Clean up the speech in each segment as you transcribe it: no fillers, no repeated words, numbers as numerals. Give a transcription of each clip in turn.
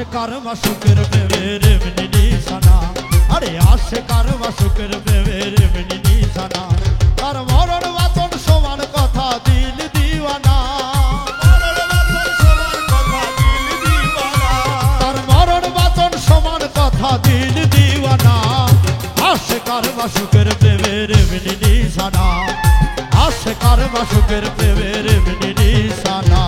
আশেকার মাসুকের প্রেমের এমনি নিশানা, আরে আশেকার মাসুকের প্রেমের এমনি নিশানা। তার মরণ বাতন সমান কথা দিল দিওয়ানা, তার মরণ বাতন সমান কথা দিল দিওয়ানা। আশেকার মাসুকের প্রেমের এমনি নিশানা, আশেকার মাসুকের প্রেমের এমনি নিশানা।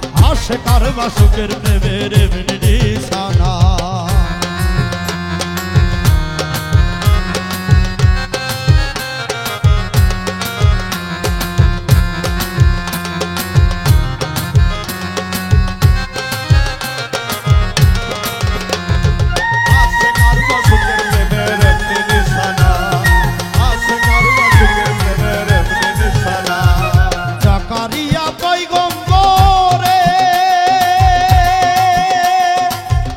আশেকার মাসুকের প্রেমের এমনি নিশানা। জাকারিয়া পয়গম্বরে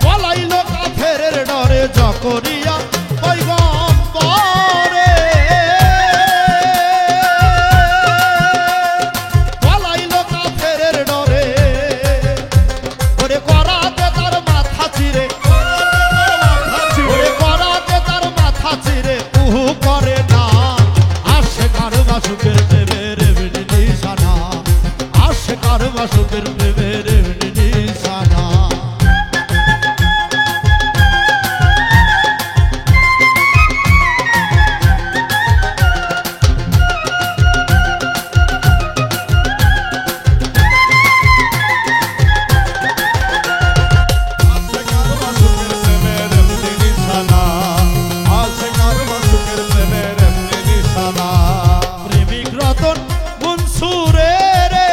পলাইলো কাফেরের ডরে, জাকারিয়া পয়গম্বরে পলাইলো কাফেরের ডরে, ওরে করাতে তার মাথা চিরে, ওরে করাতে তার মাথা চিরে উহু করে না। আশেকার মাসুকের প্রেমের এমনি নিশানা, আশেকার মাসুকের প্রেমের এমনি নিশানা। প্রেমিক রতন মনসুরে রে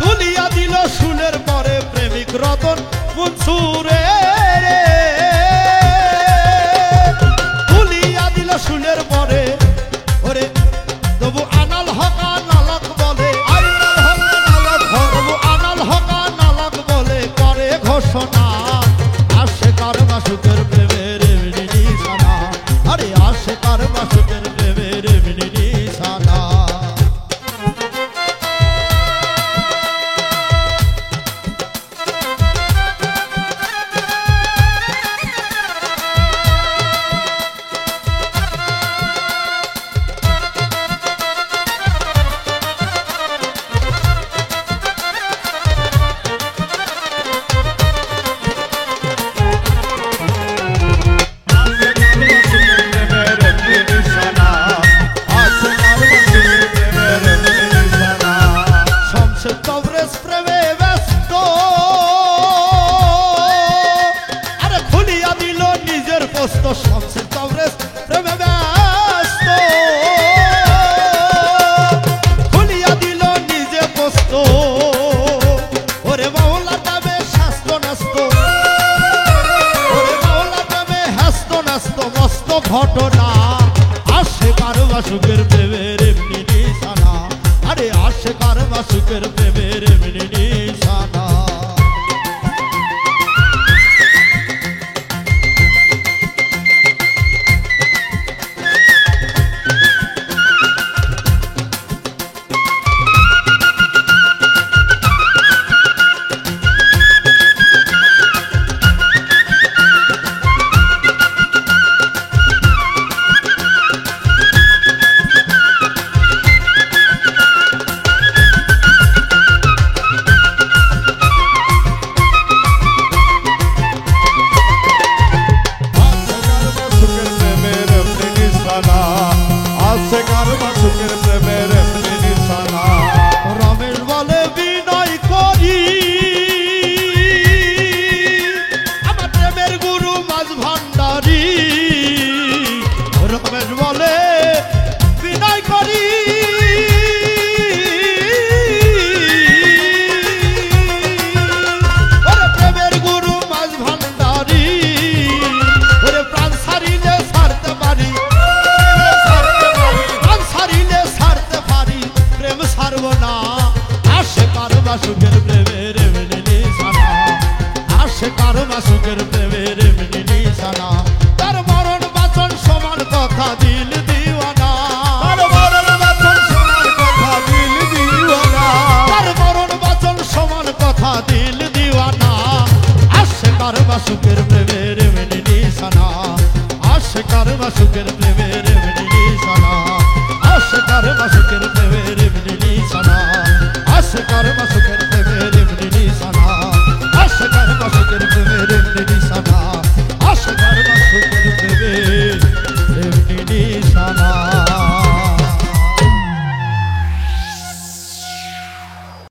তুলিয়া দিল শুলের পরে, প্রেমিক রতন মনসুরে রে তুলিয়া দিল শুলের পরে, ওরে তবু আনাল হকা নালক বলে, তবু আনাল হকা নালক বলে করে ঘোষণা। আশেকার মাসুকের প্রেমের এমনি নিশানা, আরে আশেকার মাসুকের প্রেমের এমনি নিশানা। শামসুল তাবরেজ প্রেমে ব্যস্ত, খুলিয়া দিল নিজে পোস্ত, ওরে মাওলা নামে শাস্ত নাস্ত, ওরে মাওলা নামে হাস্ত নাস্ত মস্ত ঘটনা। আশেকার মাসুকের প্রেমের এমনি নিশানা, আরে আশেকার মাসুকের প্রেমের এমনি নিশানা। দিল দিওয়ানা আশেকার মাসুকের প্রেমের এমনি নিশানা আশেকার মাসুকের প্রেমের এমনি নিশানা আশেকার মাসুকের